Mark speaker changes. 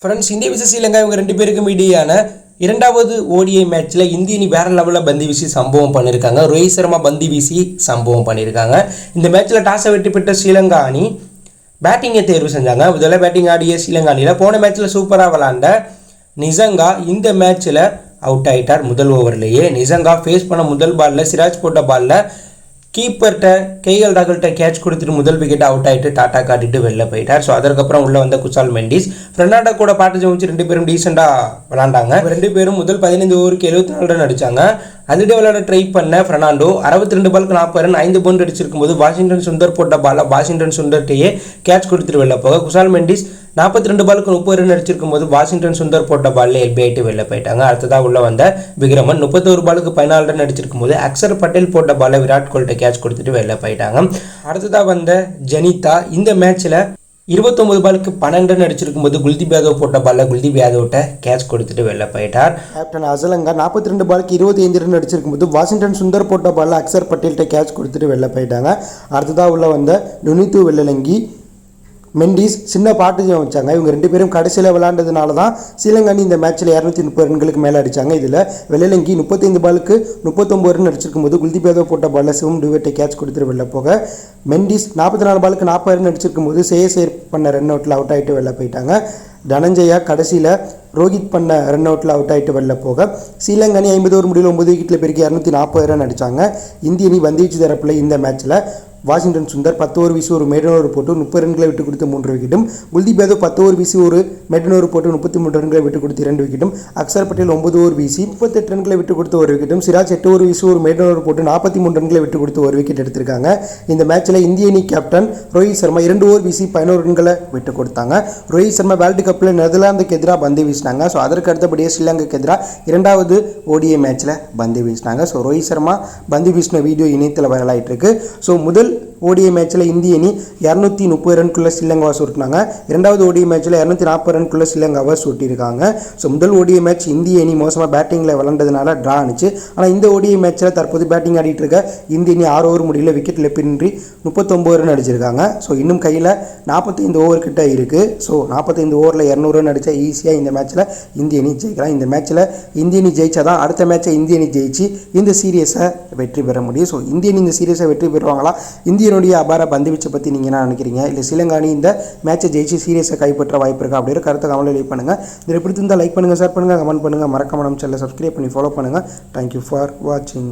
Speaker 1: Friends, India versus Sri Lanka இவங்க ரெண்டு பேருக்கும் இடையான இரண்டாவது ஓடிஐ மேட்ச்சில் இந்திய அணி வேறு லெவலில் பந்து வீசி சம்பவம் பண்ணியிருக்காங்க. ரோஹித் சர்மா பந்து வீசி சம்பவம் பண்ணியிருக்காங்க. இந்த மேட்ச்சில் டாஸை வெற்றி பெற்ற ஸ்ரீலங்கா அணி பேட்டிங்கை தேர்வு செஞ்சாங்க. முதல்ல பேட்டிங் ஆடிய ஸ்ரீலங்கா அணியில் போன மேட்ச்சில் சூப்பராக விளாண்ட நிசங்கா இந்த மேட்ச்சில் அவுட் ஆகிட்டார். முதல் ஓவர்லேயே நிசங்கா ஃபேஸ் பண்ண முதல் பாலில் சிராஜ் போட்ட பாலில் கீப்பர்கிட்ட கேஎல் ராகுல்கிட்ட கேட்ச் கொடுத்துட்டு முதல் விக்கெட் அவுட் ஆகிட்டு டாட்டா காட்டிட்டு வெளில போயிட்டார். ஸோ அதற்கப்புறம் உள்ளே வந்த குசால் மெண்டிஸ் பெர்னாண்டோ கூட பார்ட்னர்ஷிப் வச்சு ரெண்டு பேரும் டீசெண்டாக விளாண்டாங்க. ரெண்டு பேரும் முதல் 15 ஓவருக்கு 74 ரன் அடித்தாங்க. அதிலே விளையாட ட்ரை பண்ண பெர்னாண்டோ 62 பாலுக்கு 40 ரன் 5 பவுண்டரி அடிச்சிருக்கும் போது வாஷிங்டன் சுந்தர் போட்ட பாலில் வாஷிங்டன் சுந்தர்கிட்டயே கேட்ச் கொடுத்துட்டு வெளில போக குசால் மெண்டிஸ் 42 பாலுக்கு 30 ரன் அடிச்சிருக்கும் போது வாஷிங்டன் சுந்தர் போட்ட பாலில் எல்பி ஆகிட்டு வெளில போயிட்டாங்க. அடுத்ததாக உள்ள வந்த விக்ரமன் 31 பாலுக்கு 14 ரன் அடிச்சிருக்கும் போது அக்சர் பட்டேல் போட்ட பாலில் விராட் கோலிட்ட கேட்ச் கொடுத்துட்டு வெளில போயிட்டாங்க. அடுத்ததாக வந்த ஜனிதா இந்த மேட்ச்சில் 29 பாலுக்கு 12 ரன் அடிச்சிருக்கும் போது குல்தீப் யாதவ் போட்ட பாலில் குல்தீப் யாதவ்கிட்ட கேட்ச் கொடுத்துட்டு வெளில போயிட்டார். கேப்டன் அசலங்கா 42 பாலுக்கு 25 ரன் அடிச்சிருக்கும் போது வாஷிங்டன் சுந்தர் போட்ட பாலில் அக்சர் பட்டேல்கிட்ட கேட்ச் கொடுத்துட்டு வெளில போயிட்டாங்க. அடுத்ததாக உள்ள வந்த நுனித்து வெள்ளலங்கி மெண்டிஸ் சின்ன பார்ட்டிஜம் வச்சாங்க. இவங்க ரெண்டு பேரும் கடைசியில் விளையாண்டதுனால தான் ஸ்ரீலங்கா அணி இந்த மேட்ச்சில் 230 ரன்களுக்கு மேலே அடித்தாங்க. இதில் வெள்ளலங்கி 35 பாலுக்கு 39 ரன் அடிச்சிருக்கும் போது குல்தீப் யாதவ் போட்ட பாலில் சிவம் டுவெட்டை கேட்ச் கொடுத்துட்டு வெளில போக மெண்டிஸ் 44 பாலுக்கு 40 ரன் அடிச்சிருக்கும் போது சேர் பண்ண ரன் அவுட்டில் அவுட் ஆகிட்டு வெளில போயிட்டாங்க. தனஞ்சயா கடைசியில் ரோஹித் பண்ண ரன் அவுட்டில் அவுட் ஆகிட்டு வெளில போக ஸ்ரீலங்கா அணி 50 ஓவர் முடிவில் 9 விக்கெட்டில் பெருக்கி 240 ரன் அடித்தாங்க. இந்திய அணி பந்துவீச்சு தரப்பில் இந்த மேட்ச்சில் வாஷிங்டன் சுந்தர் 10 ஓவர் வீசி ஒரு மேடன் ஓவர் போட்டு 30 ரன்களை விட்டு கொடுத்து 3 விக்கெட்டும், குல்தீப் யாதவ் 10 ஓவர் வீசி ஒரு மேடன் ஓவர் போட்டு 33 ரன்களை விட்டு கொடுத்து 2 விக்கெட்டும், அக்சர் பட்டேல் 9 ஓவர் வீசி 38 ரன்களை விட்டு கொடுத்து 1 விக்கெட்டும், சிராஜ் 8 ஓவர் வீசி ஒரு மேடன் ஓவர் போட்டு 43 ரன்களை விட்டு கொடுத்து 1 விக்கெட் எடுத்திருக்காங்க. இந்த மேட்ச்சில் இந்திய அணி கேப்டன் ரோஹித் சர்மா 2 ஓவர் வீசி 11 ரன்களை விட்டு கொடுத்தாங்க. ரோஹித் சர்மா வேர்ல்டு கப்பில் நெதர்லாந்துக்கு எதிராக பந்து வீசினாங்க. ஸோ அதற்கு அடுத்தபடியே ஸ்ரீலங்காக்கு எதிராக இரண்டாவது ஓடிஐ மேட்ச்சில் பந்து வீசினாங்க. ஸோ ரோஹித் சர்மா பந்து வீசின வீடியோ இணையத்தில் வைரலாகிட்டு இருக்கு. ஸோ முதல் ஓடிஐ மேட்ச்சில் இந்திய அணி 230 ரன்குள்ளே ஸ்ரீலங்காவை சுட்டினாங்க. இரண்டாவது ஓடிஐ மேட்ச்சில் 240 ரன்குள்ளே ஸ்ரீலங்காவை சுட்டியிருக்காங்க. ஸோ முதல் ஓடிஐ மேட்ச் இந்திய அணி மோசமாக பேட்டிங்கில் விளாண்டதுனால ட்ரா ஆனிச்சு. ஆனால் இந்த ஓடிஐ மேட்ச்சில் தற்போது பேட்டிங் ஆடிட்டு இருக்க இந்திய அணி 6 ஓவர் முடியல விக்கெட் இழப்பின்றி 39 ரன் அடிச்சிருக்காங்க. ஸோ இன்னும் கையில் 45 ஓவர் கிட்ட இருக்குது. ஸோ 45 ஓவரில் 200 ரன் அடித்தா ஈஸியாக இந்த மேட்ச்சில் இந்திய அணி ஜெயிக்கலாம். இந்த மேட்ச்சில் இந்திய அணி ஜெயிச்சா தான் அடுத்த மேட்ச்சை இந்திய அணி ஜெயிச்சு இந்த சீரியஸை வெற்றி பெற முடியும். ஸோ இந்திய அணி இந்த சீரியஸை வெற்றி பெறுவாங்களா? இந்தியனுடைய அபார பந்து வீச்சை பற்றி நீங்கள் என்ன நினைக்கிறீங்க? இல்லை ஸ்ரீலங்கா அணி இந்த மேட்சை ஜெயிச்சு சீரியஸை கைப்பற்ற வாய்ப்பு இருக்கா? அப்படிங்கிற கருத்தை கமெண்ட்ல லீவ் பண்ணுங்கள். இதில் பிடித்திருந்தால் லைக் பண்ணுங்கள், ஷேர் பண்ணுங்கள், கமெண்ட் பண்ணுங்கள், மறக்காம நம்ம சேனலை சப்ஸ்கிரைப் பண்ணி ஃபாலோ பண்ணுங்கள். தேங்க்யூ ஃபார் வாட்சிங்.